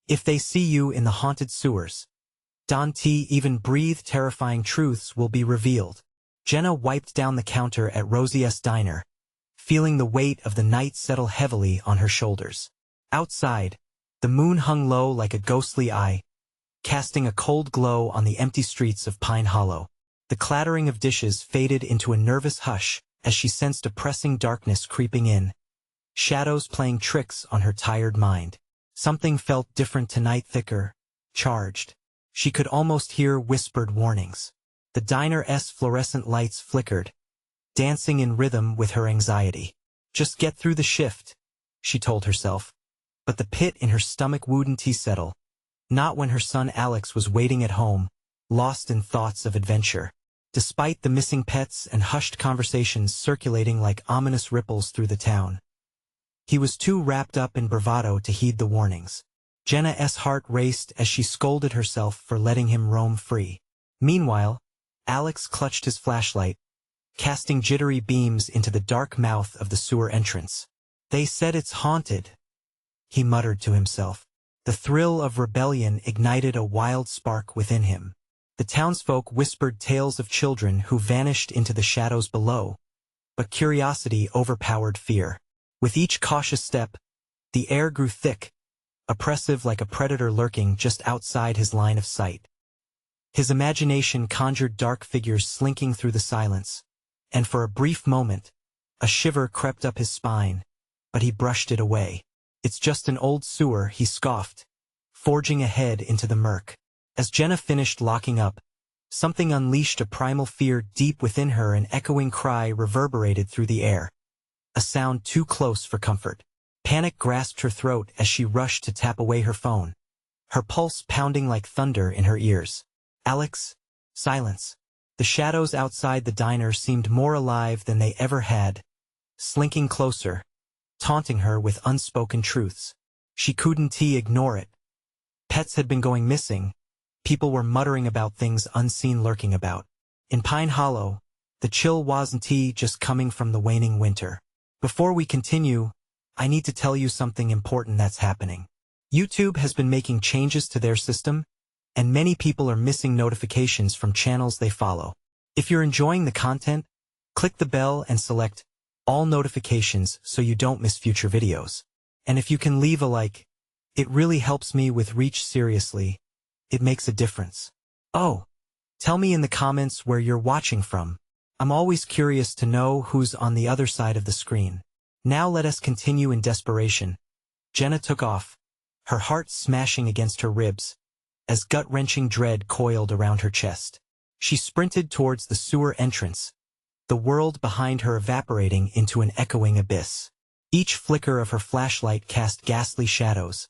If they see you in the haunted sewers, don't even breathe, terrifying truths will be revealed. Jenna wiped down the counter at Rosie's diner, feeling the weight of the night settle heavily on her shoulders. Outside, the moon hung low like a ghostly eye, casting a cold glow on the empty streets of Pine Hollow. The clattering of dishes faded into a nervous hush as she sensed a pressing darkness creeping in, shadows playing tricks on her tired mind. Something felt different tonight, thicker, charged. She could almost hear whispered warnings. The diner's fluorescent lights flickered, dancing in rhythm with her anxiety. Just get through the shift, she told herself. But the pit in her stomach wouldn't settle. Not when her son Alex was waiting at home, lost in thoughts of adventure. Despite the missing pets and hushed conversations circulating like ominous ripples through the town, he was too wrapped up in bravado to heed the warnings. Jenna's heart raced as she scolded herself for letting him roam free. Meanwhile, Alex clutched his flashlight, casting jittery beams into the dark mouth of the sewer entrance. They said it's haunted, he muttered to himself. The thrill of rebellion ignited a wild spark within him. The townsfolk whispered tales of children who vanished into the shadows below, but curiosity overpowered fear. With each cautious step, the air grew thick, oppressive like a predator lurking just outside his line of sight. His imagination conjured dark figures slinking through the silence, and for a brief moment, a shiver crept up his spine, but he brushed it away. It's just an old sewer, he scoffed, forging ahead into the murk. As Jenna finished locking up, something unleashed a primal fear deep within her. An echoing cry reverberated through the air, a sound too close for comfort. Panic grasped her throat as she rushed to tap away her phone, her pulse pounding like thunder in her ears. Alex, silence. The shadows outside the diner seemed more alive than they ever had, slinking closer, taunting her with unspoken truths. She couldn't ignore it. Pets had been going missing. People were muttering about things unseen lurking about. In Pine Hollow, the chill wasn't just coming from the waning winter. Before we continue, I need to tell you something important that's happening. YouTube has been making changes to their system, and many people are missing notifications from channels they follow. If you're enjoying the content, click the bell and select all notifications so you don't miss future videos. And if you can leave a like, it really helps me with reach. Seriously, it makes a difference. Oh, tell me in the comments where you're watching from. I'm always curious to know who's on the other side of the screen. Now let us continue. In desperation, Jenna took off, her heart smashing against her ribs, as gut-wrenching dread coiled around her chest. She sprinted towards the sewer entrance, the world behind her evaporating into an echoing abyss. Each flicker of her flashlight cast ghastly shadows,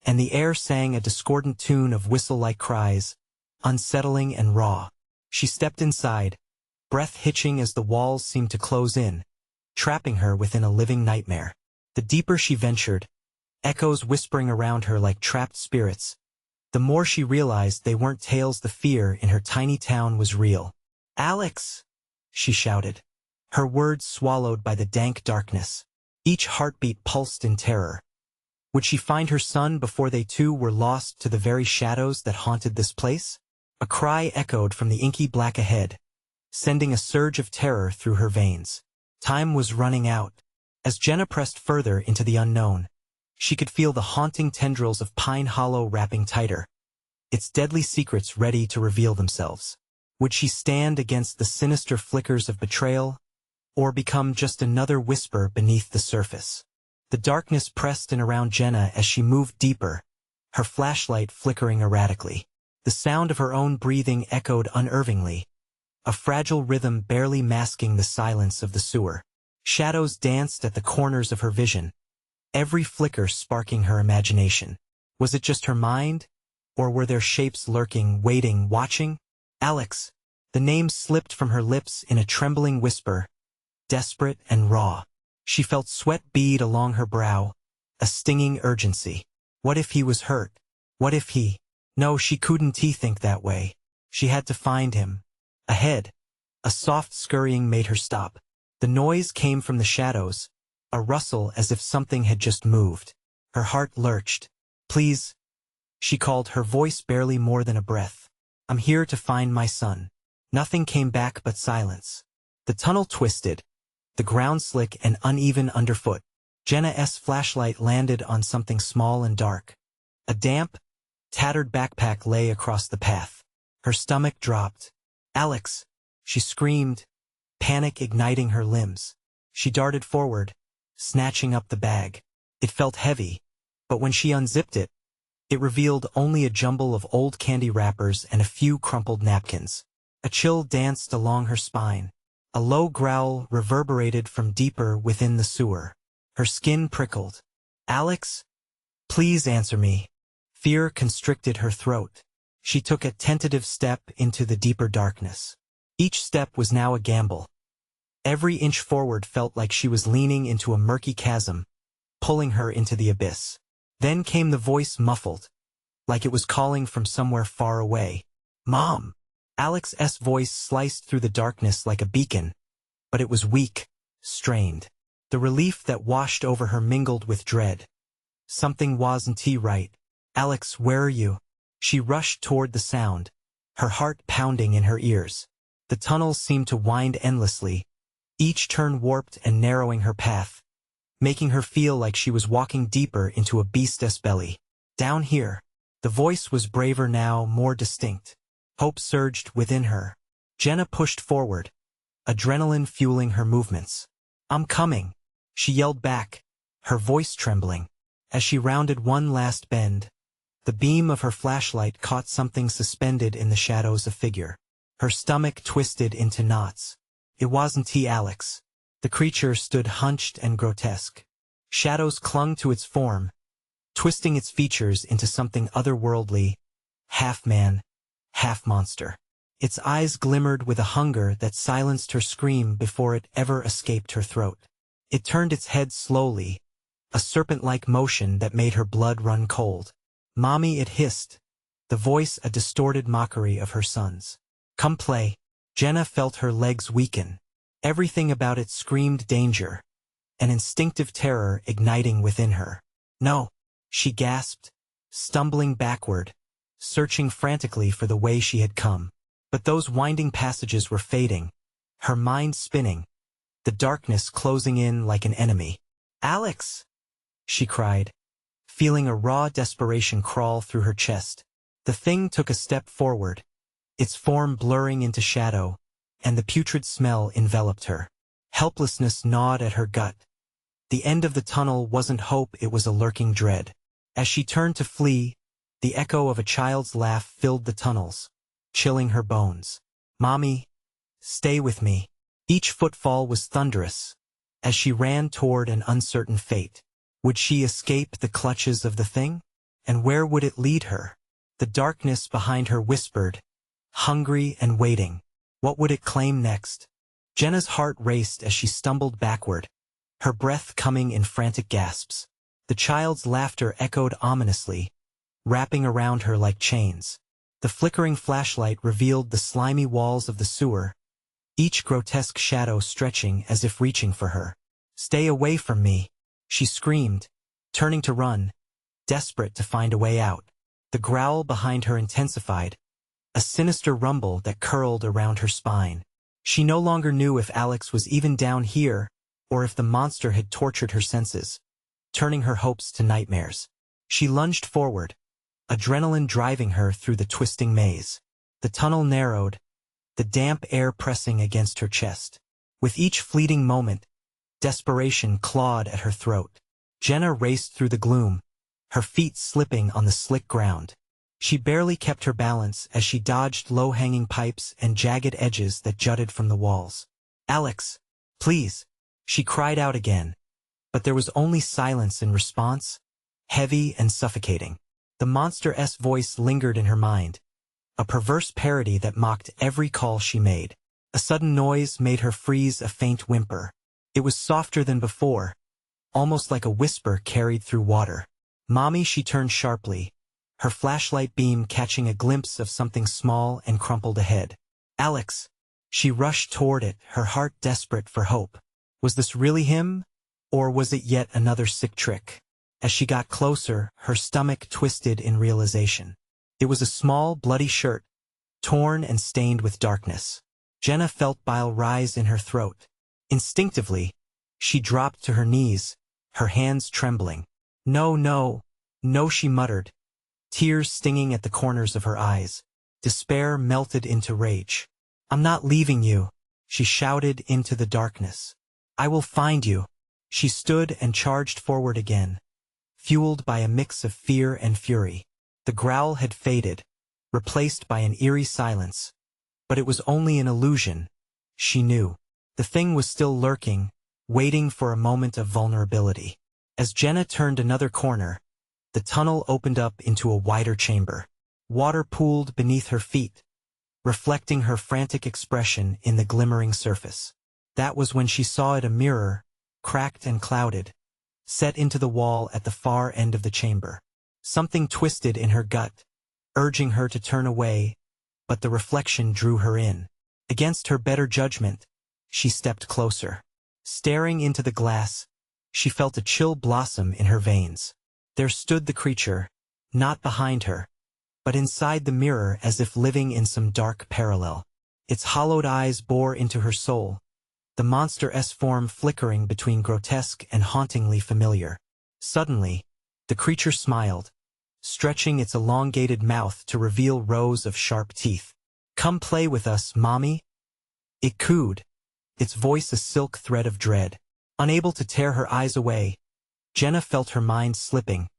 and the air sang a discordant tune of whistle-like cries, unsettling and raw. She stepped inside, breath hitching as the walls seemed to close in, trapping her within a living nightmare. The deeper she ventured, echoes whispering around her like trapped spirits, the more she realized they weren't tales. The fear in her tiny town was real. Alex, she shouted, her words swallowed by the dank darkness. Each heartbeat pulsed in terror. Would she find her son before they too were lost to the very shadows that haunted this place? A cry echoed from the inky black ahead, sending a surge of terror through her veins. Time was running out. As Jenna pressed further into the unknown, she could feel the haunting tendrils of Pine Hollow wrapping tighter, its deadly secrets ready to reveal themselves. Would she stand against the sinister flickers of betrayal, or become just another whisper beneath the surface? The darkness pressed in around Jenna as she moved deeper, her flashlight flickering erratically. The sound of her own breathing echoed unervingly, a fragile rhythm barely masking the silence of the sewer. Shadows danced at the corners of her vision, every flicker sparking her imagination. Was it just her mind, or were there shapes lurking, waiting, watching? Alex. The name slipped from her lips in a trembling whisper, desperate and raw. She felt sweat bead along her brow, a stinging urgency. What if he was hurt? What if he... No, she couldn't think that way. She had to find him. Ahead, a soft scurrying made her stop. The noise came from the shadows, a rustle as if something had just moved. Her heart lurched. Please, she called, her voice barely more than a breath. "I'm here to find my son." Nothing came back but silence. The tunnel twisted, the ground slick and uneven underfoot. Jenna's flashlight landed on something small and dark. A damp, tattered backpack lay across the path. Her stomach dropped. "Alex!" she screamed, panic igniting her limbs. She darted forward, snatching up the bag. It felt heavy, but when she unzipped it, it revealed only a jumble of old candy wrappers and a few crumpled napkins. A chill danced along her spine. A low growl reverberated from deeper within the sewer. Her skin prickled. "Alex? Please answer me." Fear constricted her throat. She took a tentative step into the deeper darkness. Each step was now a gamble. Every inch forward felt like she was leaning into a murky chasm, pulling her into the abyss. Then came the voice, muffled, like it was calling from somewhere far away. "Mom!" Alex's voice sliced through the darkness like a beacon, but it was weak, strained. The relief that washed over her mingled with dread. Something wasn't right. "Alex, where are you?" She rushed toward the sound, her heart pounding in her ears. The tunnels seemed to wind endlessly, each turn warped and narrowing her path, making her feel like she was walking deeper into a beast's belly. "Down here." The voice was braver now, more distinct. Hope surged within her. Jenna pushed forward, adrenaline fueling her movements. "I'm coming," she yelled back, her voice trembling. As she rounded one last bend, the beam of her flashlight caught something suspended in the shadows, a figure. Her stomach twisted into knots. It wasn't Alex. The creature stood hunched and grotesque. Shadows clung to its form, twisting its features into something otherworldly, half man, half monster. Its eyes glimmered with a hunger that silenced her scream before it ever escaped her throat. It turned its head slowly, a serpent-like motion that made her blood run cold. "Mommy," it hissed, the voice a distorted mockery of her son's. "Come play." Jenna felt her legs weaken. Everything about it screamed danger, an instinctive terror igniting within her. "No," she gasped, stumbling backward, searching frantically for the way she had come. But those winding passages were fading, her mind spinning, the darkness closing in like an enemy. "Alex!" she cried, feeling a raw desperation crawl through her chest. The thing took a step forward, its form blurring into shadow, and the putrid smell enveloped her. Helplessness gnawed at her gut. The end of the tunnel wasn't hope, it was a lurking dread. As she turned to flee, the echo of a child's laugh filled the tunnels, chilling her bones. "Mommy, stay with me." Each footfall was thunderous, as she ran toward an uncertain fate. Would she escape the clutches of the thing? And where would it lead her? The darkness behind her whispered, hungry and waiting. What would it claim next? Jenna's heart raced as she stumbled backward, her breath coming in frantic gasps. The child's laughter echoed ominously, wrapping around her like chains. The flickering flashlight revealed the slimy walls of the sewer, each grotesque shadow stretching as if reaching for her. "Stay away from me," she screamed, turning to run, desperate to find a way out. The growl behind her intensified, a sinister rumble that curled around her spine. She no longer knew if Alex was even down here, or if the monster had tortured her senses, turning her hopes to nightmares. She lunged forward, adrenaline driving her through the twisting maze. The tunnel narrowed, the damp air pressing against her chest. With each fleeting moment, desperation clawed at her throat. Jenna raced through the gloom, her feet slipping on the slick ground. She barely kept her balance as she dodged low-hanging pipes and jagged edges that jutted from the walls. "Alex, please," she cried out again. But there was only silence in response, heavy and suffocating. The monster's voice lingered in her mind, a perverse parody that mocked every call she made. A sudden noise made her freeze, a faint whimper. It was softer than before, almost like a whisper carried through water. "Mommy," she turned sharply, her flashlight beam catching a glimpse of something small and crumpled ahead. "Alex!" She rushed toward it, her heart desperate for hope. Was this really him, or was it yet another sick trick? As she got closer, her stomach twisted in realization. It was a small, bloody shirt, torn and stained with darkness. Jenna felt bile rise in her throat. Instinctively, she dropped to her knees, her hands trembling. "No, no, no," she muttered, tears stinging at the corners of her eyes. Despair melted into rage. "I'm not leaving you," she shouted into the darkness. "I will find you." She stood and charged forward again, fueled by a mix of fear and fury. The growl had faded, replaced by an eerie silence. But it was only an illusion, she knew. The thing was still lurking, waiting for a moment of vulnerability. As Jenna turned another corner, the tunnel opened up into a wider chamber. Water pooled beneath her feet, reflecting her frantic expression in the glimmering surface. That was when she saw it, a mirror, cracked and clouded, set into the wall at the far end of the chamber. Something twisted in her gut, urging her to turn away, but the reflection drew her in. Against her better judgment, she stepped closer. Staring into the glass, she felt a chill blossom in her veins. There stood the creature, not behind her, but inside the mirror, as if living in some dark parallel. Its hollowed eyes bore into her soul, the monster's form flickering between grotesque and hauntingly familiar. Suddenly, the creature smiled, stretching its elongated mouth to reveal rows of sharp teeth. "Come play with us, Mommy," it cooed, its voice a silk thread of dread. Unable to tear her eyes away, Jenna felt her mind slipping,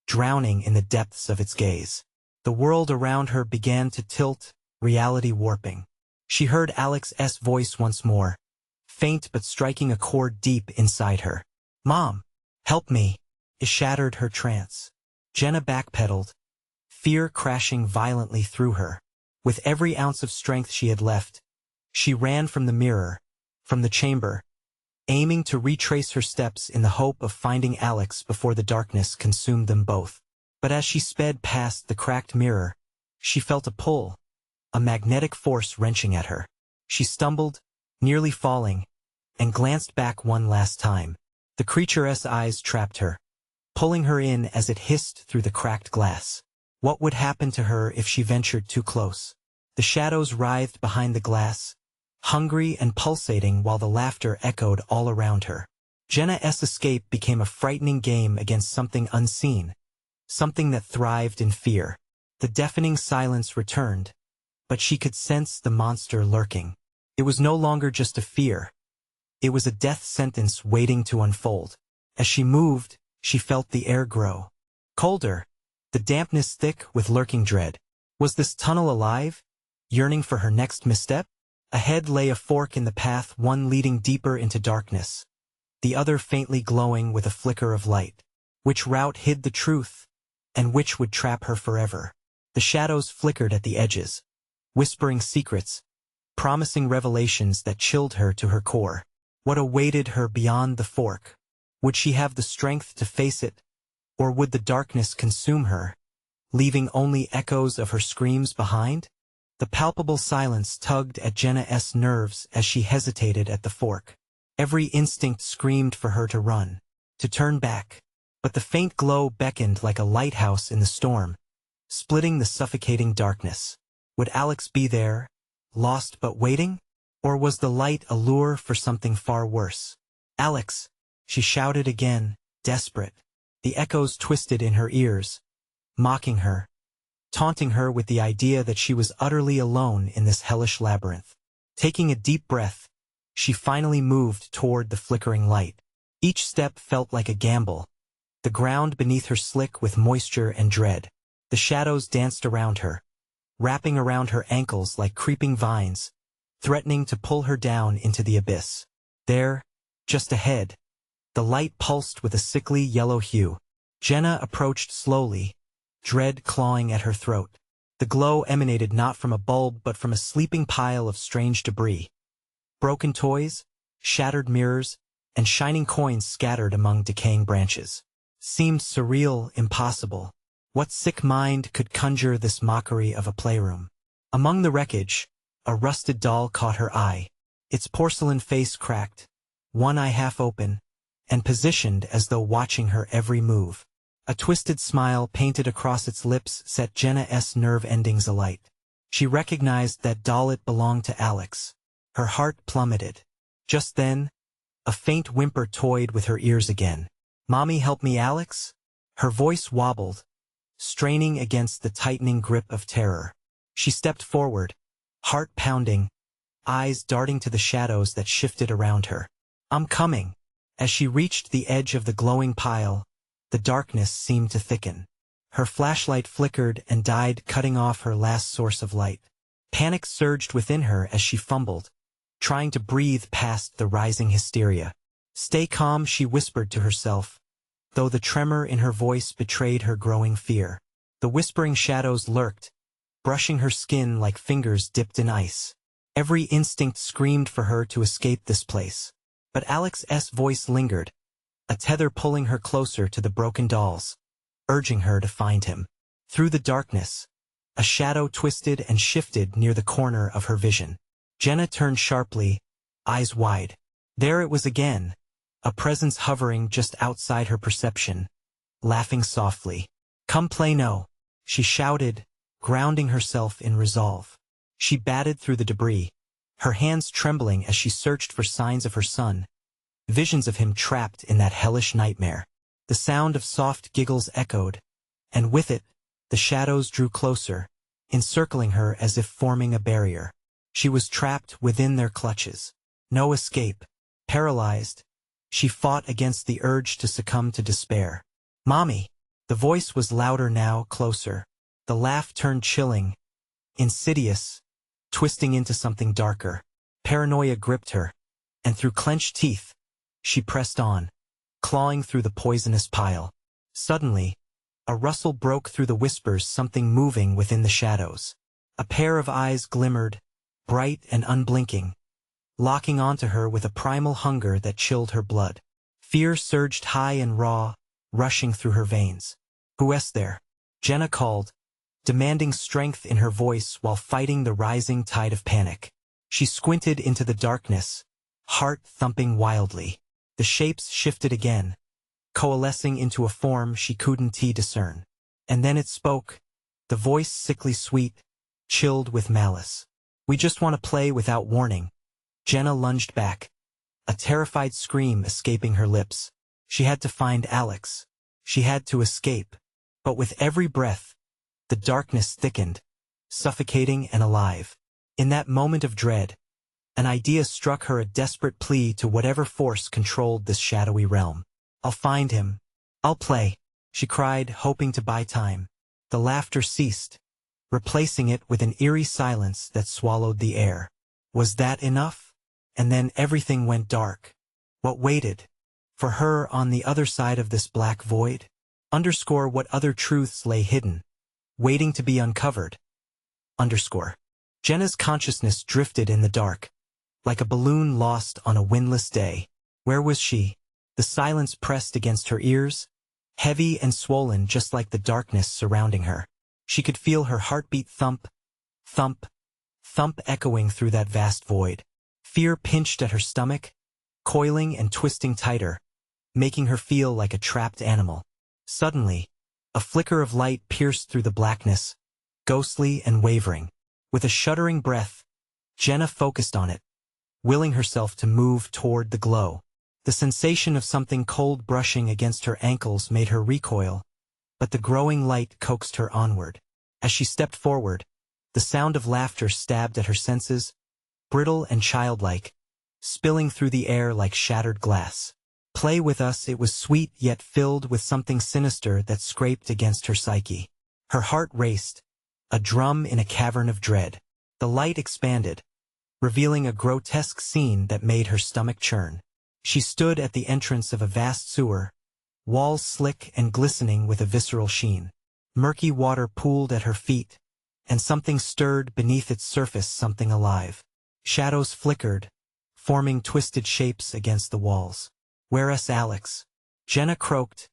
drowning in the depths of its gaze. The world around her began to tilt, reality warping. She heard Alex's voice once more, faint but striking a chord deep inside her. "Mom, help me." It shattered her trance. Jenna backpedaled, fear crashing violently through her. With every ounce of strength she had left, she ran from the mirror, from the chamber, aiming to retrace her steps in the hope of finding Alex before the darkness consumed them both. But as she sped past the cracked mirror, she felt a pull, a magnetic force wrenching at her. She stumbled, nearly falling, and glanced back one last time. The creature's eyes trapped her, pulling her in as it hissed through the cracked glass. What would happen to her if she ventured too close? The shadows writhed behind the glass, hungry and pulsating, while the laughter echoed all around her. Jenna's escape became a frightening game against something unseen, something that thrived in fear. The deafening silence returned, but she could sense the monster lurking. It was no longer just a fear. It was a death sentence waiting to unfold. As she moved, she felt the air grow colder, the dampness thick with lurking dread. Was this tunnel alive, yearning for her next misstep? Ahead lay a fork in the path, one leading deeper into darkness, the other faintly glowing with a flicker of light. Which route hid the truth, and which would trap her forever? The shadows flickered at the edges, whispering secrets, promising revelations that chilled her to her core. What awaited her beyond the fork? Would she have the strength to face it, or would the darkness consume her, leaving only echoes of her screams behind? The palpable silence tugged at Jenna's nerves as she hesitated at the fork. Every instinct screamed for her to run, to turn back. But the faint glow beckoned like a lighthouse in the storm, splitting the suffocating darkness. Would Alex be there, lost but waiting? Or was the light a lure for something far worse? "Alex!" she shouted again, desperate. The echoes twisted in her ears, mocking her, taunting her with the idea that she was utterly alone in this hellish labyrinth. Taking a deep breath, she finally moved toward the flickering light. Each step felt like a gamble, the ground beneath her slick with moisture and dread. The shadows danced around her, wrapping around her ankles like creeping vines, threatening to pull her down into the abyss. There, just ahead, the light pulsed with a sickly yellow hue. Jenna approached slowly, dread clawing at her throat. The glow emanated not from a bulb but from a sleeping pile of strange debris. Broken toys, shattered mirrors, and shining coins scattered among decaying branches. Seemed surreal, impossible. What sick mind could conjure this mockery of a playroom? Among the wreckage, a rusted doll caught her eye, its porcelain face cracked, one eye half open, and positioned as though watching her every move. A twisted smile painted across its lips set Jenna's nerve endings alight. She recognized that doll belonged to Alex. Her heart plummeted. Just then, a faint whimper toyed with her ears again. "Mommy, help me, Alex?" Her voice wobbled, straining against the tightening grip of terror. She stepped forward, heart pounding, eyes darting to the shadows that shifted around her. "I'm coming." As she reached the edge of the glowing pile, the darkness seemed to thicken. Her flashlight flickered and died, cutting off her last source of light. Panic surged within her as she fumbled, trying to breathe past the rising hysteria. "Stay calm," she whispered to herself, though the tremor in her voice betrayed her growing fear. The whispering shadows lurked, brushing her skin like fingers dipped in ice. Every instinct screamed for her to escape this place. But Alex's voice lingered, a tether pulling her closer to the broken dolls, urging her to find him. Through the darkness, a shadow twisted and shifted near the corner of her vision. Jenna turned sharply, eyes wide. There it was again, a presence hovering just outside her perception, laughing softly. "Come play no," she shouted, grounding herself in resolve. She batted through the debris, her hands trembling as she searched for signs of her son, visions of him trapped in that hellish nightmare. The sound of soft giggles echoed, and with it, the shadows drew closer, encircling her as if forming a barrier. She was trapped within their clutches. No escape. Paralyzed, she fought against the urge to succumb to despair. "Mommy!" The voice was louder now, closer. The laugh turned chilling, insidious, twisting into something darker. Paranoia gripped her, and through clenched teeth, she pressed on, clawing through the poisonous pile. Suddenly, a rustle broke through the whispers, something moving within the shadows. A pair of eyes glimmered, bright and unblinking, locking onto her with a primal hunger that chilled her blood. Fear surged high and raw, rushing through her veins. "Who's there?" Jenna called, demanding strength in her voice while fighting the rising tide of panic. She squinted into the darkness, heart thumping wildly. The shapes shifted again, coalescing into a form she couldn't discern. And then it spoke, the voice sickly sweet, chilled with malice. "We just want to play without warning." Jenna lunged back, a terrified scream escaping her lips. She had to find Alex. She had to escape. But with every breath, the darkness thickened, suffocating and alive. In that moment of dread, an idea struck her, a desperate plea to whatever force controlled this shadowy realm. "I'll find him. I'll play," she cried, hoping to buy time. The laughter ceased, replacing it with an eerie silence that swallowed the air. Was that enough? And then everything went dark. What waited for her on the other side of this black void? Underscore what other truths lay hidden, waiting to be uncovered. Underscore. Jenna's consciousness drifted in the dark, like a balloon lost on a windless day. Where was she? The silence pressed against her ears, heavy and swollen just like the darkness surrounding her. She could feel her heartbeat thump, thump, thump echoing through that vast void. Fear pinched at her stomach, coiling and twisting tighter, making her feel like a trapped animal. Suddenly, a flicker of light pierced through the blackness, ghostly and wavering. With a shuddering breath, Jenna focused on it, willing herself to move toward the glow. The sensation of something cold brushing against her ankles made her recoil, but the growing light coaxed her onward. As she stepped forward, the sound of laughter stabbed at her senses, brittle and childlike, spilling through the air like shattered glass. "Play with us." It was sweet yet filled with something sinister that scraped against her psyche. Her heart raced, a drum in a cavern of dread. The light expanded, revealing a grotesque scene that made her stomach churn. She stood at the entrance of a vast sewer, walls slick and glistening with a visceral sheen. Murky water pooled at her feet, and something stirred beneath its surface, something alive. Shadows flickered, forming twisted shapes against the walls. "Where's Alex?" Jenna croaked,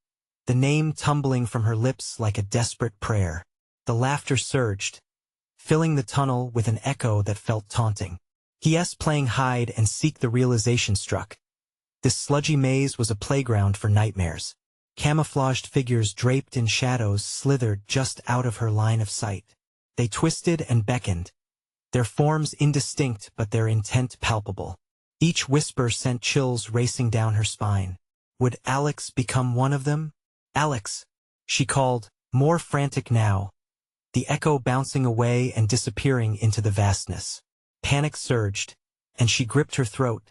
the name tumbling from her lips like a desperate prayer. The laughter surged, filling the tunnel with an echo that felt taunting. "He's playing hide and seek." The realization struck. This sludgy maze was a playground for nightmares. Camouflaged figures draped in shadows slithered just out of her line of sight. They twisted and beckoned, their forms indistinct but their intent palpable. Each whisper sent chills racing down her spine. Would Alex become one of them? Alex, she called, more frantic now, the echo bouncing away and disappearing into the vastness. Panic surged, and she gripped her throat,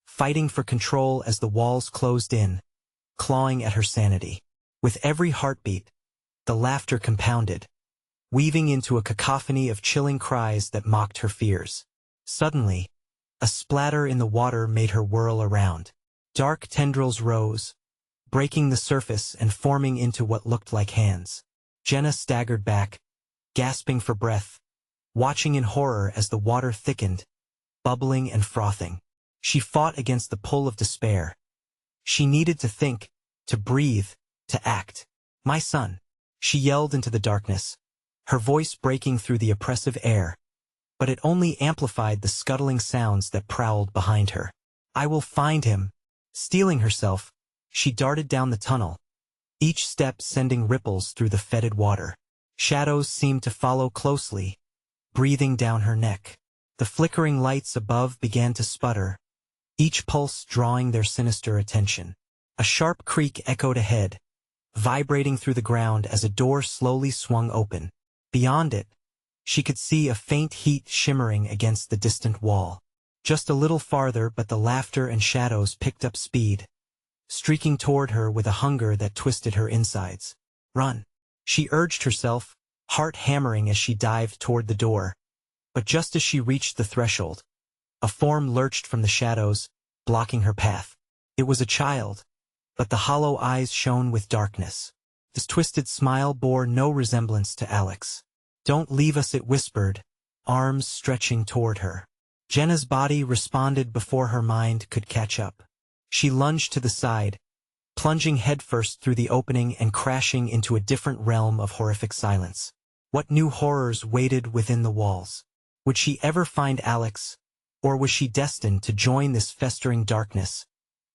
fighting for control as the walls closed in, clawing at her sanity. With every heartbeat, the laughter compounded, weaving into a cacophony of chilling cries that mocked her fears. Suddenly, a splatter in the water made her whirl around. Dark tendrils rose, breaking the surface and forming into what looked like hands. Jenna staggered back, gasping for breath, watching in horror as the water thickened, bubbling and frothing. She fought against the pull of despair. She needed to think, to breathe, to act. "My son," she yelled into the darkness, her voice breaking through the oppressive air, but it only amplified the scuttling sounds that prowled behind her. "I will find him." Steeling herself, she darted down the tunnel, each step sending ripples through the fetid water. Shadows seemed to follow closely, breathing down her neck. The flickering lights above began to sputter, each pulse drawing their sinister attention. A sharp creak echoed ahead, vibrating through the ground as a door slowly swung open. Beyond it, she could see a faint heat shimmering against the distant wall. Just a little farther, but the laughter and shadows picked up speed, streaking toward her with a hunger that twisted her insides. "Run," she urged herself, heart hammering as she dived toward the door. But just as she reached the threshold, a form lurched from the shadows, blocking her path. It was a child, but the hollow eyes shone with darkness. This twisted smile bore no resemblance to Alex. "Don't leave us," it whispered, arms stretching toward her. Jenna's body responded before her mind could catch up. She lunged to the side, plunging headfirst through the opening and crashing into a different realm of horrific silence. What new horrors waited within the walls? Would she ever find Alex, or was she destined to join this festering darkness,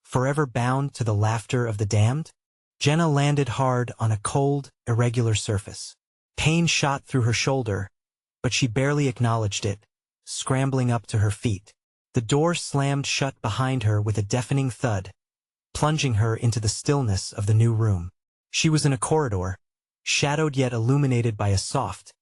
forever bound to the laughter of the damned? Jenna landed hard on a cold, irregular surface. Pain shot through her shoulder, but she barely acknowledged it, scrambling up to her feet. The door slammed shut behind her with a deafening thud, plunging her into the stillness of the new room. She was in a corridor, shadowed yet illuminated by a soft,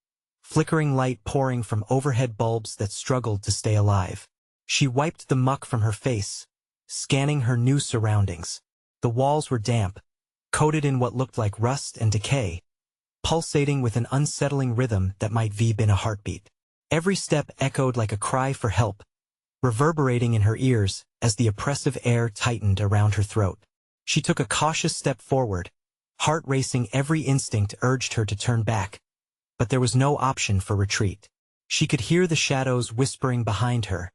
flickering light pouring from overhead bulbs that struggled to stay alive. She wiped the muck from her face, scanning her new surroundings. The walls were damp, coated in what looked like rust and decay, pulsating with an unsettling rhythm that might have been a heartbeat. Every step echoed like a cry for help, reverberating in her ears as the oppressive air tightened around her throat. She took a cautious step forward, heart racing. Every instinct urged her to turn back, but there was no option for retreat. She could hear the shadows whispering behind her,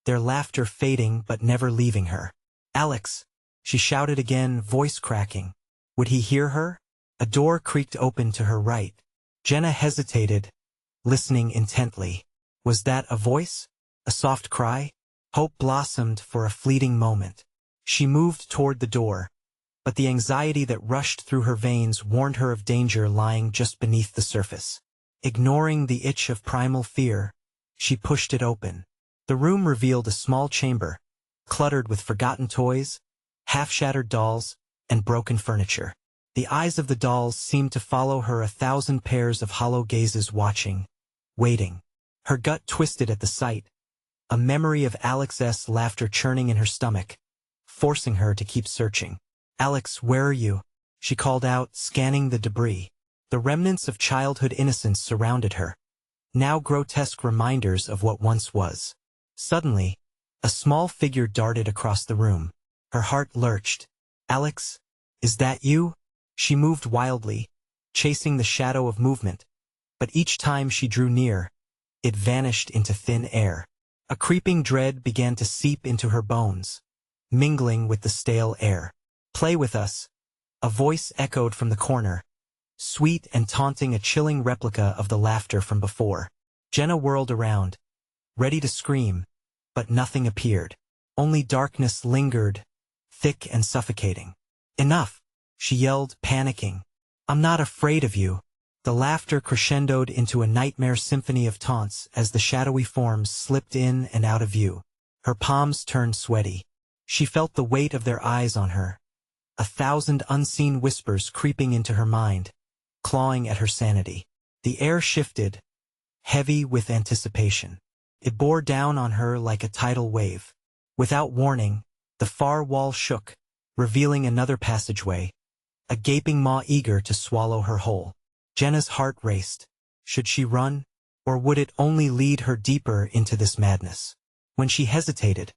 their laughter fading but never leaving her. "Alex," she shouted again, voice cracking. Would he hear her? A door creaked open to her right. Jenna hesitated, listening intently. Was that a voice? A soft cry? Hope blossomed for a fleeting moment. She moved toward the door, but the anxiety that rushed through her veins warned her of danger lying just beneath the surface. Ignoring the itch of primal fear, she pushed it open. The room revealed a small chamber, cluttered with forgotten toys, half-shattered dolls, and broken furniture. The eyes of the dolls seemed to follow her, 1,000 pairs of hollow gazes watching, waiting. Her gut twisted at the sight, a memory of Alex's laughter churning in her stomach, forcing her to keep searching. "Alex, where are you?" she called out, scanning the debris. The remnants of childhood innocence surrounded her, now grotesque reminders of what once was. Suddenly, a small figure darted across the room. Her heart lurched. "Alex, is that you?" She moved wildly, chasing the shadow of movement, but each time she drew near, it vanished into thin air. A creeping dread began to seep into her bones, mingling with the stale air. "Play with us," a voice echoed from the corner, sweet and taunting, a chilling replica of the laughter from before. Jenna whirled around, ready to scream, but nothing appeared. Only darkness lingered, thick and suffocating. "Enough," she yelled, panicking. "I'm not afraid of you." The laughter crescendoed into a nightmare symphony of taunts as the shadowy forms slipped in and out of view. Her palms turned sweaty. She felt the weight of their eyes on her, 1,000 unseen whispers creeping into her mind, clawing at her sanity. The air shifted, heavy with anticipation. It bore down on her like a tidal wave. Without warning, the far wall shook, revealing another passageway, a gaping maw eager to swallow her whole. Jenna's heart raced. Should she run, or would it only lead her deeper into this madness? When she hesitated,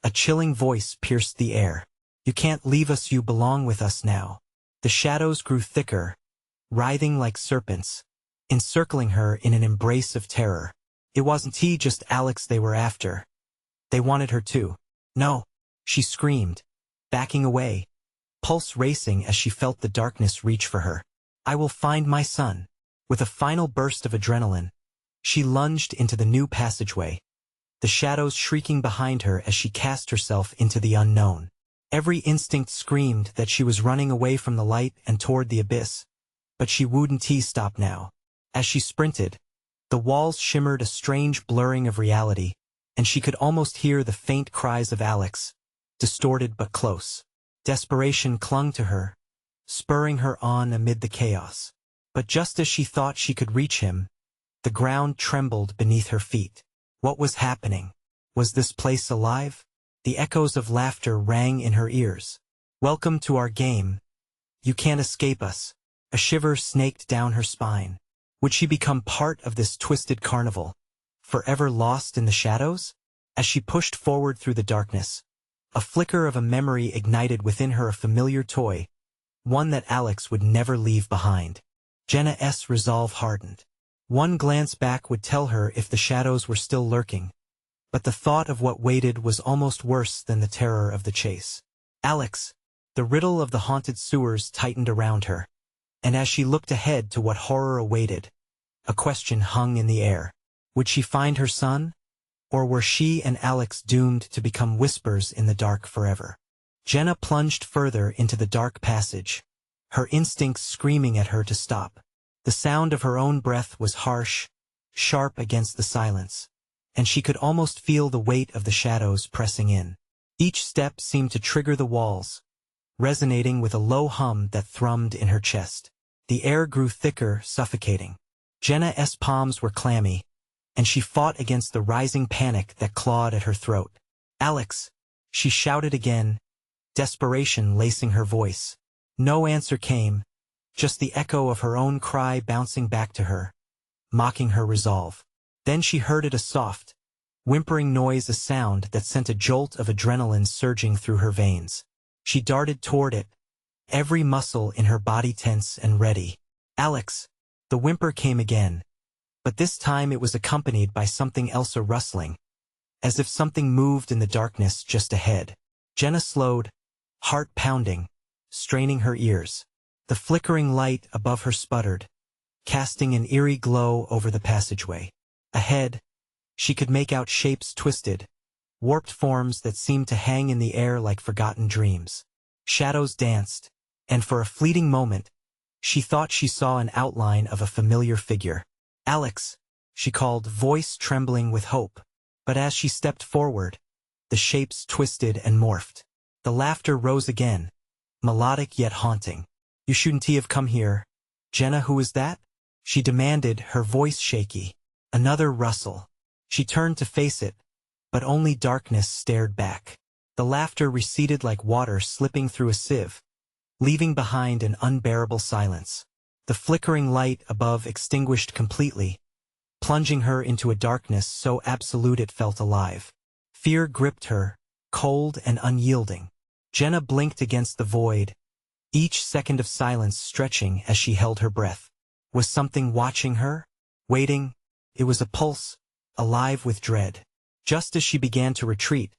a chilling voice pierced the air. "You can't leave us, you belong with us now." The shadows grew thicker, writhing like serpents, encircling her in an embrace of terror. It wasn't just Alex they were after. They wanted her too. "No," she screamed, backing away, pulse racing as she felt the darkness reach for her. "I will find my son." With a final burst of adrenaline, she lunged into the new passageway, the shadows shrieking behind her as she cast herself into the unknown. Every instinct screamed that she was running away from the light and toward the abyss, but she wouldn't stop now. As she sprinted, the walls shimmered a strange blurring of reality, and she could almost hear the faint cries of Alex, distorted but close. Desperation clung to her, spurring her on amid the chaos. But just as she thought she could reach him, the ground trembled beneath her feet. What was happening? Was this place alive? The echoes of laughter rang in her ears. "Welcome to our game. You can't escape us." A shiver snaked down her spine. Would she become part of this twisted carnival, forever lost in the shadows? As she pushed forward through the darkness, a flicker of a memory ignited within her, a familiar toy, one that Alex would never leave behind. Jenna's resolve hardened. One glance back would tell her if the shadows were still lurking, but the thought of what waited was almost worse than the terror of the chase. Alex, the riddle of the haunted sewers tightened around her, and as she looked ahead to what horror awaited, a question hung in the air. Would she find her son? Or were she and Alex doomed to become whispers in the dark forever? Jenna plunged further into the dark passage, her instincts screaming at her to stop. The sound of her own breath was harsh, sharp against the silence, and she could almost feel the weight of the shadows pressing in. Each step seemed to trigger the walls, resonating with a low hum that thrummed in her chest. The air grew thicker, suffocating. Jenna's palms were clammy, and she fought against the rising panic that clawed at her throat. "Alex!" she shouted again, desperation lacing her voice. No answer came, just the echo of her own cry bouncing back to her, mocking her resolve. Then she heard it, a soft, whimpering noise, a sound that sent a jolt of adrenaline surging through her veins. She darted toward it, every muscle in her body tense and ready. "Alex!" The whimper came again, but this time it was accompanied by something else, a rustling, as if something moved in the darkness just ahead. Jenna slowed, heart pounding, straining her ears. The flickering light above her sputtered, casting an eerie glow over the passageway. Ahead, she could make out shapes twisted, warped forms that seemed to hang in the air like forgotten dreams. Shadows danced, and for a fleeting moment, she thought she saw an outline of a familiar figure. "Alex!" she called, voice trembling with hope. But as she stepped forward, the shapes twisted and morphed. The laughter rose again, melodic yet haunting. "You shouldn't have come here." "Jenna, who is that?" she demanded, her voice shaky. Another rustle. She turned to face it, but only darkness stared back. The laughter receded like water slipping through a sieve, leaving behind an unbearable silence. The flickering light above extinguished completely, plunging her into a darkness so absolute it felt alive. Fear gripped her, cold and unyielding. Jenna blinked against the void, each second of silence stretching as she held her breath. Was something watching her? Waiting? It was a pulse, alive with dread. Just as she began to retreat,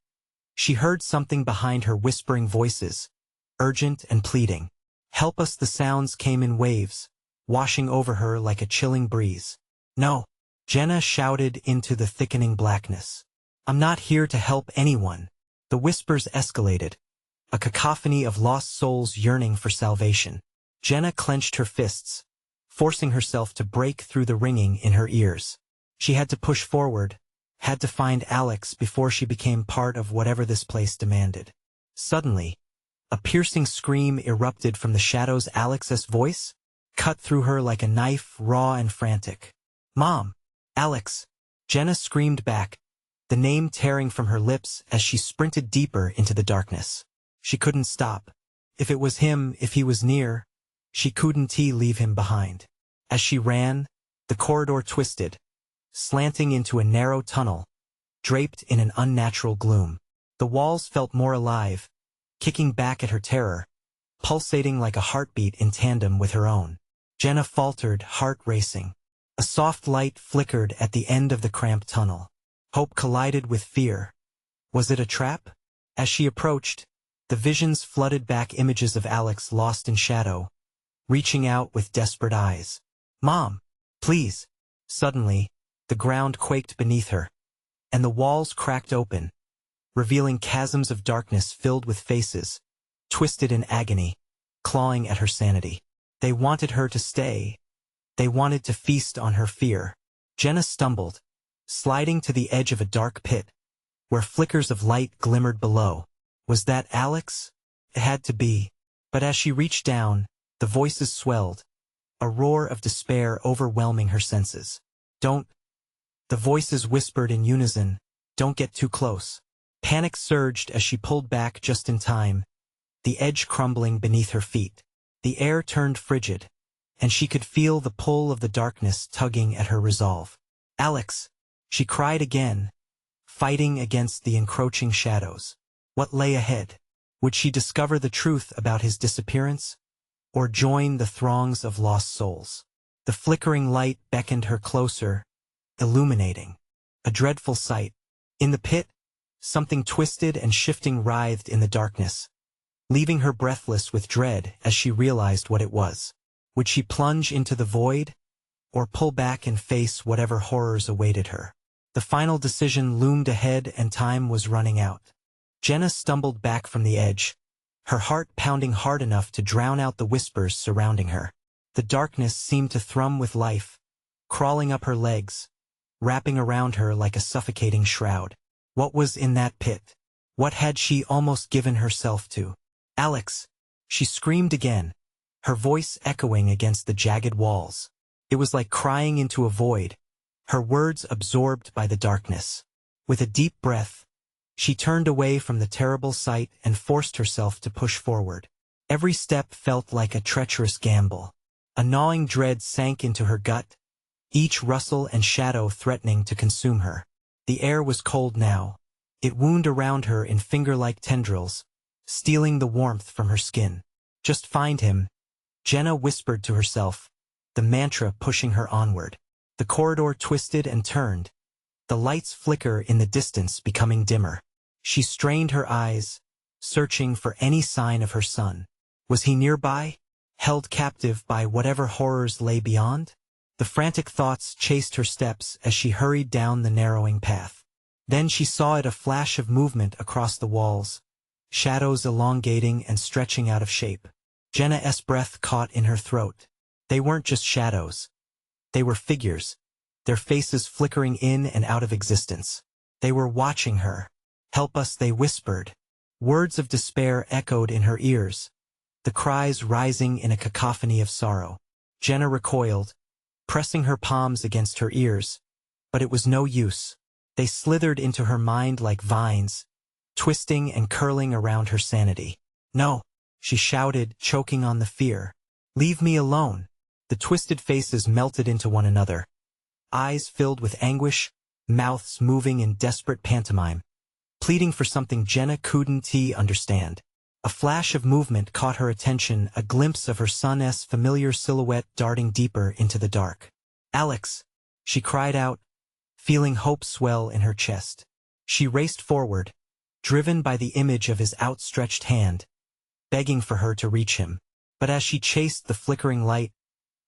she heard something behind her, whispering voices, urgent and pleading. "Help us!" The sounds came in waves, washing over her like a chilling breeze. "No!" Jenna shouted into the thickening blackness. "I'm not here to help anyone." The whispers escalated, a cacophony of lost souls yearning for salvation. Jenna clenched her fists, forcing herself to break through the ringing in her ears. She had to push forward, had to find Alex before she became part of whatever this place demanded. Suddenly, a piercing scream erupted from the shadows. Alex's voice cut through her like a knife, raw and frantic. "Mom! Alex!" Jenna screamed back, the name tearing from her lips as she sprinted deeper into the darkness. She couldn't stop. If it was him, if he was near, she couldn't leave him behind. As she ran, the corridor twisted, slanting into a narrow tunnel, draped in an unnatural gloom. The walls felt more alive, kicking back at her terror, pulsating like a heartbeat in tandem with her own. Jenna faltered, heart racing. A soft light flickered at the end of the cramped tunnel. Hope collided with fear. Was it a trap? As she approached, the visions flooded back images of Alex lost in shadow, reaching out with desperate eyes. "Mom! Please!" Suddenly, the ground quaked beneath her, and the walls cracked open, revealing chasms of darkness filled with faces, twisted in agony, clawing at her sanity. They wanted her to stay. They wanted to feast on her fear. Jenna stumbled, sliding to the edge of a dark pit, where flickers of light glimmered below. Was that Alex? It had to be. But as she reached down, the voices swelled, a roar of despair overwhelming her senses. "Don't." The voices whispered in unison, "Don't get too close." Panic surged as she pulled back just in time, the edge crumbling beneath her feet. The air turned frigid, and she could feel the pull of the darkness tugging at her resolve. "Alex!" She cried again, fighting against the encroaching shadows. What lay ahead? Would she discover the truth about his disappearance, or join the throngs of lost souls? The flickering light beckoned her closer, illuminating. A dreadful sight. In the pit, something twisted and shifting writhed in the darkness, leaving her breathless with dread as she realized what it was. Would she plunge into the void, or pull back and face whatever horrors awaited her? The final decision loomed ahead and time was running out. Jenna stumbled back from the edge, her heart pounding hard enough to drown out the whispers surrounding her. The darkness seemed to thrum with life, crawling up her legs, wrapping around her like a suffocating shroud. What was in that pit? What had she almost given herself to? "Alex!" She screamed again, her voice echoing against the jagged walls. It was like crying into a void, her words absorbed by the darkness. With a deep breath, she turned away from the terrible sight and forced herself to push forward. Every step felt like a treacherous gamble. A gnawing dread sank into her gut, each rustle and shadow threatening to consume her. The air was cold now. It wound around her in finger-like tendrils, stealing the warmth from her skin. "Just find him," Jenna whispered to herself, the mantra pushing her onward. The corridor twisted and turned, the lights flicker in the distance becoming dimmer. She strained her eyes, searching for any sign of her son. Was he nearby, held captive by whatever horrors lay beyond? The frantic thoughts chased her steps as she hurried down the narrowing path. Then she saw it, a flash of movement across the walls, shadows elongating and stretching out of shape. Jenna's breath caught in her throat. They weren't just shadows. They were figures, their faces flickering in and out of existence. They were watching her. "Help us," they whispered. Words of despair echoed in her ears, the cries rising in a cacophony of sorrow. Jenna recoiled, pressing her palms against her ears, but it was no use. They slithered into her mind like vines, twisting and curling around her sanity. "No," she shouted, choking on the fear. "Leave me alone." The twisted faces melted into one another, eyes filled with anguish, mouths moving in desperate pantomime, pleading for something Jenna couldn't understand. A flash of movement caught her attention, a glimpse of her son's familiar silhouette darting deeper into the dark. "Alex!" she cried out, feeling hope swell in her chest. She raced forward, driven by the image of his outstretched hand, begging for her to reach him. But as she chased the flickering light,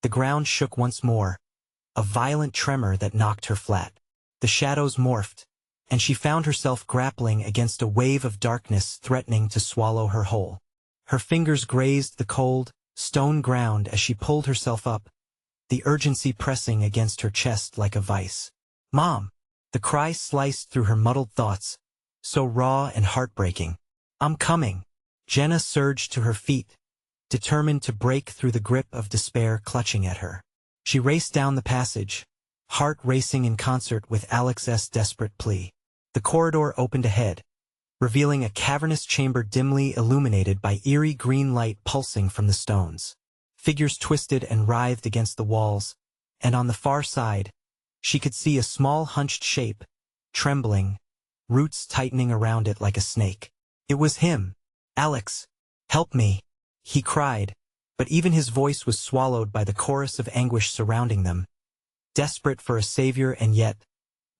the ground shook once more, a violent tremor that knocked her flat. The shadows morphed, and she found herself grappling against a wave of darkness threatening to swallow her whole. Her fingers grazed the cold, stone ground as she pulled herself up, the urgency pressing against her chest like a vice. "Mom!" The cry sliced through her muddled thoughts, so raw and heartbreaking. "I'm coming!" Jenna surged to her feet, determined to break through the grip of despair clutching at her. She raced down the passage, heart racing in concert with Alex's desperate plea. The corridor opened ahead, revealing a cavernous chamber dimly illuminated by eerie green light pulsing from the stones. Figures twisted and writhed against the walls, and on the far side, she could see a small hunched shape, trembling, roots tightening around it like a snake. It was him. "Alex, help me!" he cried, but even his voice was swallowed by the chorus of anguish surrounding them, desperate for a savior and yet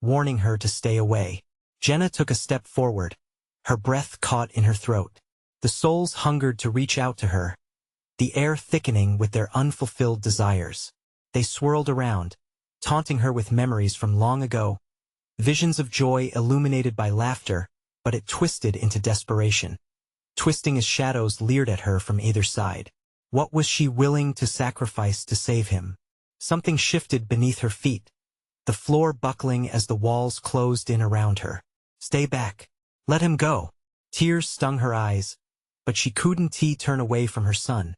warning her to stay away. Jenna took a step forward, her breath caught in her throat. The souls hungered to reach out to her, the air thickening with their unfulfilled desires. They swirled around, taunting her with memories from long ago, visions of joy illuminated by laughter, but it twisted into desperation, twisting as shadows leered at her from either side. What was she willing to sacrifice to save him? Something shifted beneath her feet, the floor buckling as the walls closed in around her. "Stay back. Let him go." Tears stung her eyes, but she couldn't turn away from her son,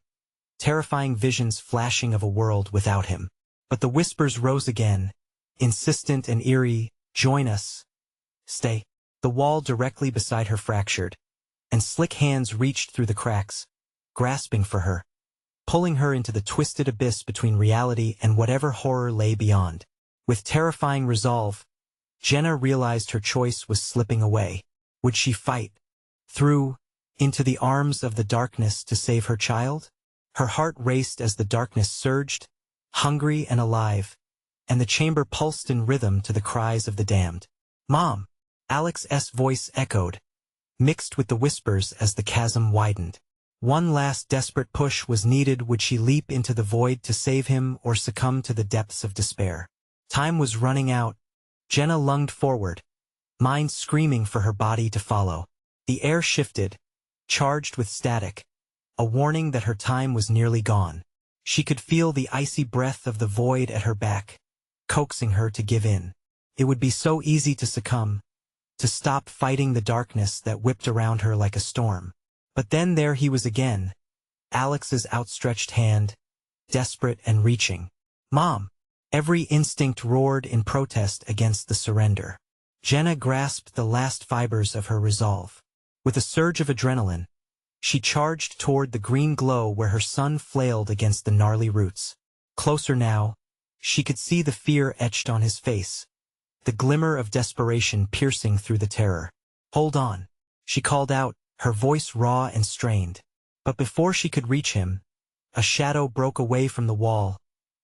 terrifying visions flashing of a world without him. But the whispers rose again, insistent and eerie. "Join us. Stay." The wall directly beside her fractured, and slick hands reached through the cracks, grasping for her, pulling her into the twisted abyss between reality and whatever horror lay beyond. With terrifying resolve, Jenna realized her choice was slipping away. Would she fight through into the arms of the darkness to save her child? Her heart raced as the darkness surged, hungry and alive, and the chamber pulsed in rhythm to the cries of the damned. "Mom!" Alex's voice echoed, mixed with the whispers as the chasm widened. One last desperate push was needed. Would she leap into the void to save him or succumb to the depths of despair? Time was running out. Jenna lunged forward, mind screaming for her body to follow. The air shifted, charged with static, a warning that her time was nearly gone. She could feel the icy breath of the void at her back, coaxing her to give in. It would be so easy to succumb, to stop fighting the darkness that whipped around her like a storm. But then there he was again, Alex's outstretched hand, desperate and reaching. "Mom!" Every instinct roared in protest against the surrender. Jenna grasped the last fibers of her resolve. With a surge of adrenaline, she charged toward the green glow where her son flailed against the gnarly roots. Closer now, she could see the fear etched on his face, the glimmer of desperation piercing through the terror. "Hold on," she called out, her voice raw and strained. But before she could reach him, a shadow broke away from the wall,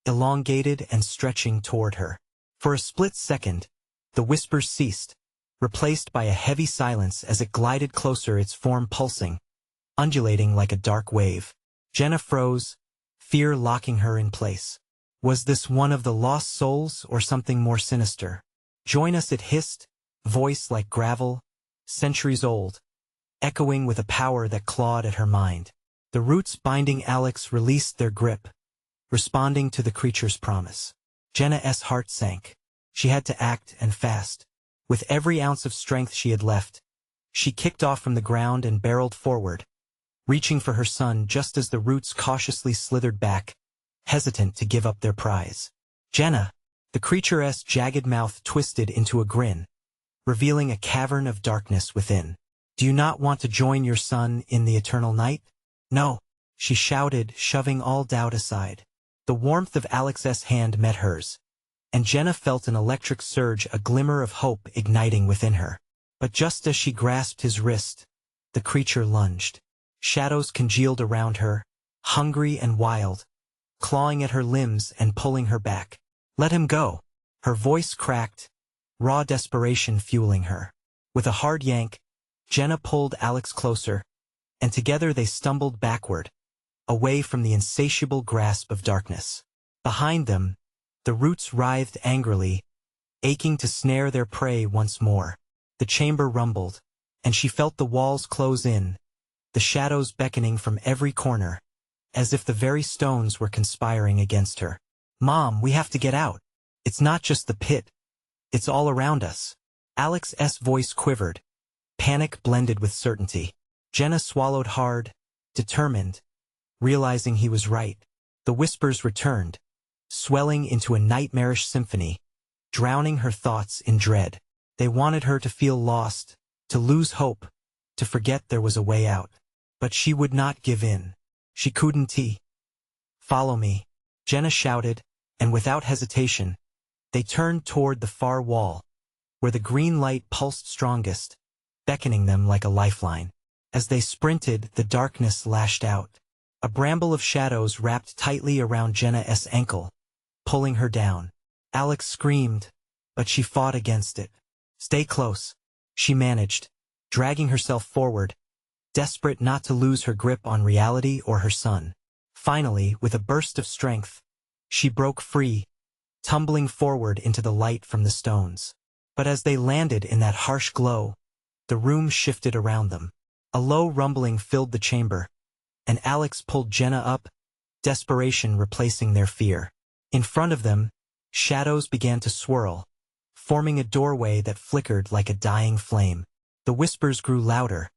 elongated and stretching toward her. For a split second, the whispers ceased, replaced by a heavy silence as it glided closer, its form pulsing, undulating like a dark wave. Jenna froze, fear locking her in place. Was this one of the lost souls or something more sinister? "Join us," it hissed, voice like gravel, centuries old, echoing with a power that clawed at her mind. The roots binding Alex released their grip, responding to the creature's promise. Jenna's heart sank. She had to act, and fast. With every ounce of strength she had left, she kicked off from the ground and barreled forward, reaching for her son just as the roots cautiously slithered back, hesitant to give up their prize. "Jenna!" The creature's jagged mouth twisted into a grin, revealing a cavern of darkness within. "Do you not want to join your son in the eternal night?" "No," she shouted, shoving all doubt aside. The warmth of Alex's hand met hers, and Jenna felt an electric surge, a glimmer of hope igniting within her. But just as she grasped his wrist, the creature lunged. Shadows congealed around her, hungry and wild, clawing at her limbs and pulling her back. "Let him go!" Her voice cracked, raw desperation fueling her. With a hard yank, Jenna pulled Alex closer, and together they stumbled backward, away from the insatiable grasp of darkness. Behind them, the roots writhed angrily, aching to snare their prey once more. The chamber rumbled, and she felt the walls close in, the shadows beckoning from every corner, as if the very stones were conspiring against her. "Mom, we have to get out. It's not just the pit. It's all around us." Alex's voice quivered, panic blended with certainty. Jenna swallowed hard, determined, realizing he was right. The whispers returned, swelling into a nightmarish symphony, drowning her thoughts in dread. They wanted her to feel lost, to lose hope, to forget there was a way out. But she would not give in. She couldn't. "Follow me," Jenna shouted, and without hesitation, they turned toward the far wall, where the green light pulsed strongest, beckoning them like a lifeline. As they sprinted, the darkness lashed out. A bramble of shadows wrapped tightly around Jenna's ankle, pulling her down. Alex screamed, but she fought against it. "Stay close," she managed, dragging herself forward, desperate not to lose her grip on reality or her son. Finally, with a burst of strength, she broke free, tumbling forward into the light from the stones. But as they landed in that harsh glow, the room shifted around them. A low rumbling filled the chamber, and Alex pulled Jenna up, desperation replacing their fear. In front of them, shadows began to swirl, forming a doorway that flickered like a dying flame. The whispers grew louder,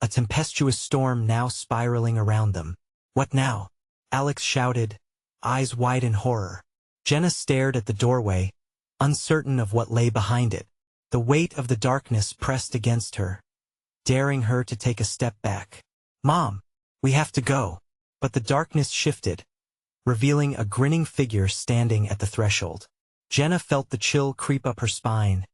a tempestuous storm now spiraling around them. "What now?" Alex shouted, eyes wide in horror. Jenna stared at the doorway, uncertain of what lay behind it. The weight of the darkness pressed against her, daring her to take a step back. "Mom, we have to go." But the darkness shifted, revealing a grinning figure standing at the threshold. Jenna felt the chill creep up her spine,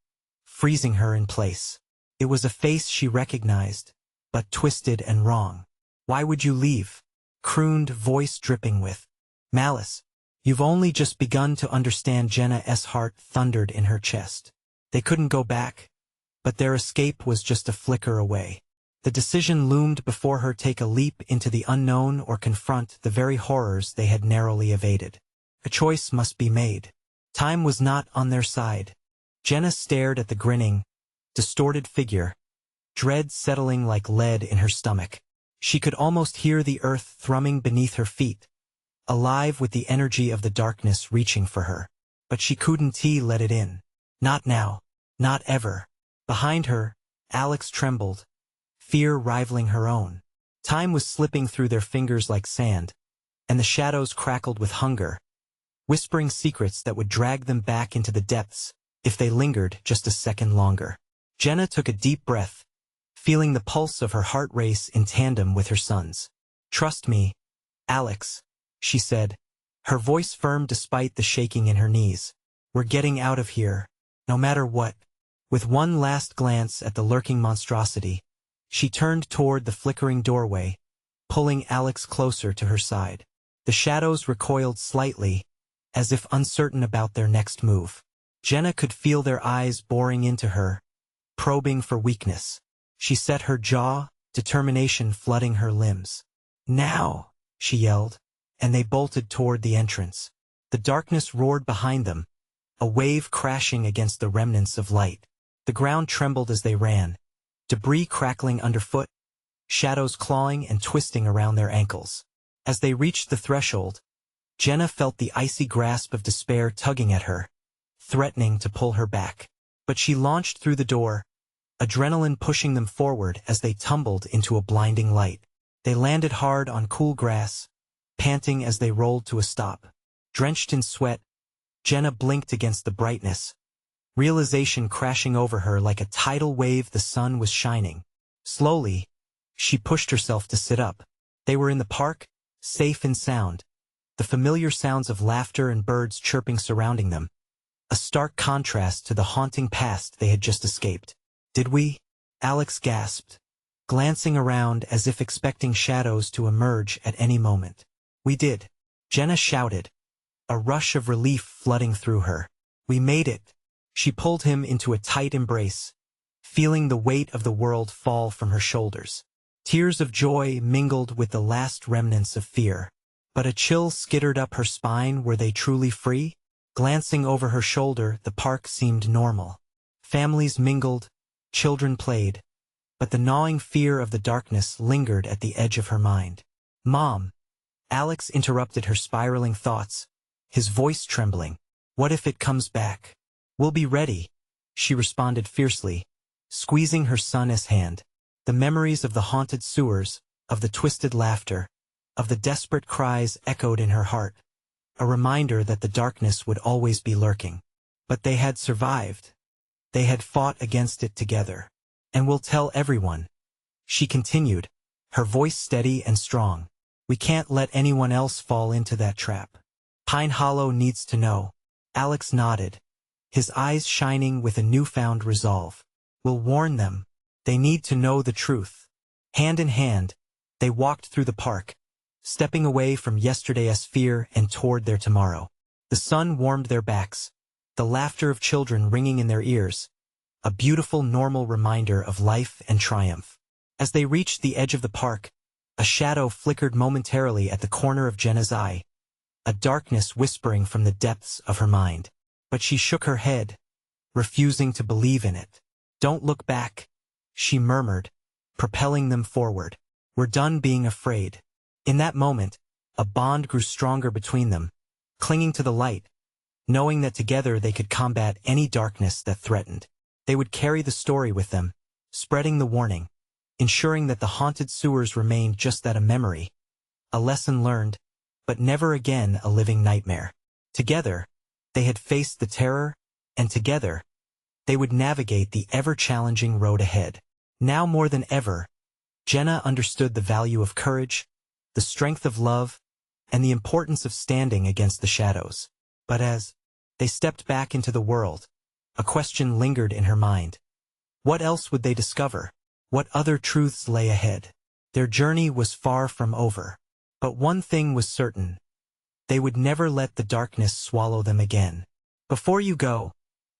freezing her in place. It was a face she recognized, but twisted and wrong. "Why would you leave?" crooned, voice dripping with malice. "You've only just begun to understand." Jenna's heart thundered in her chest. They couldn't go back, but their escape was just a flicker away. The decision loomed before her: take a leap into the unknown or confront the very horrors they had narrowly evaded. A choice must be made. Time was not on their side. Jenna stared at the grinning, distorted figure, dread settling like lead in her stomach. She could almost hear the earth thrumming beneath her feet, alive with the energy of the darkness reaching for her. But she couldn't let it in. Not now. Not ever. Behind her, Alex trembled, fear rivaling her own. Time was slipping through their fingers like sand, and the shadows crackled with hunger, whispering secrets that would drag them back into the depths if they lingered just a second longer. Jenna took a deep breath, feeling the pulse of her heart race in tandem with her son's. "Trust me, Alex," she said, her voice firm despite the shaking in her knees. "We're getting out of here, no matter what." With one last glance at the lurking monstrosity, she turned toward the flickering doorway, pulling Alex closer to her side. The shadows recoiled slightly, as if uncertain about their next move. Jenna could feel their eyes boring into her, probing for weakness. She set her jaw, determination flooding her limbs. "Now!" she yelled, and they bolted toward the entrance. The darkness roared behind them, a wave crashing against the remnants of light. The ground trembled as they ran, debris crackling underfoot, shadows clawing and twisting around their ankles. As they reached the threshold, Jenna felt the icy grasp of despair tugging at her, threatening to pull her back. But she launched through the door, adrenaline pushing them forward as they tumbled into a blinding light. They landed hard on cool grass, panting as they rolled to a stop. Drenched in sweat, Jenna blinked against the brightness, realization crashing over her like a tidal wave. The sun was shining. Slowly, she pushed herself to sit up. They were in the park, safe and sound, the familiar sounds of laughter and birds chirping surrounding them, a stark contrast to the haunting past they had just escaped. "Did we?" Alex gasped, glancing around as if expecting shadows to emerge at any moment. "We did," Jenna shouted, a rush of relief flooding through her. "We made it." She pulled him into a tight embrace, feeling the weight of the world fall from her shoulders. Tears of joy mingled with the last remnants of fear. But a chill skittered up her spine. Were they truly free? Glancing over her shoulder, the park seemed normal. Families mingled, Children played, but the gnawing fear of the darkness lingered at the edge of her mind. "Mom," Alex interrupted her spiraling thoughts, his voice trembling. "What if it comes back?" "We'll be ready," she responded fiercely, squeezing her son's hand. The memories of the haunted sewers, of the twisted laughter, of the desperate cries echoed in her heart, a reminder that the darkness would always be lurking. But they had survived. They had fought against it together. "And we'll tell everyone," she continued, her voice steady and strong. "We can't let anyone else fall into that trap. Pine Hollow needs to know." Alex nodded, his eyes shining with a newfound resolve. "We'll warn them. They need to know the truth." Hand in hand, they walked through the park, stepping away from yesterday's fear and toward their tomorrow. The sun warmed their backs, the laughter of children ringing in their ears, a beautiful normal reminder of life and triumph. As they reached the edge of the park, a shadow flickered momentarily at the corner of Jenna's eye, a darkness whispering from the depths of her mind. But she shook her head, refusing to believe in it. "Don't look back," she murmured, propelling them forward. "We're done being afraid." In that moment, a bond grew stronger between them, clinging to the light, knowing that together they could combat any darkness that threatened. They would carry the story with them, spreading the warning, ensuring that the haunted sewers remained just that, a memory, a lesson learned, but never again a living nightmare. Together, they had faced the terror, and together, they would navigate the ever-challenging road ahead. Now more than ever, Jenna understood the value of courage, the strength of love, and the importance of standing against the shadows. But as they stepped back into the world, a question lingered in her mind. What else would they discover? What other truths lay ahead? Their journey was far from over. But one thing was certain. They would never let the darkness swallow them again. Before you go,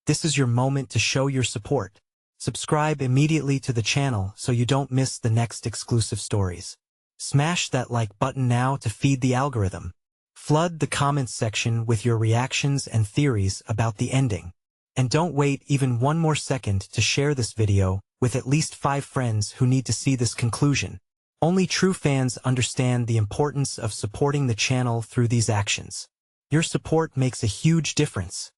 this is your moment to show your support. Subscribe immediately to the channel so you don't miss the next exclusive stories. Smash that like button now to feed the algorithm. Flood the comments section with your reactions and theories about the ending. And don't wait even one more second to share this video with at least 5 friends who need to see this conclusion. Only true fans understand the importance of supporting the channel through these actions. Your support makes a huge difference.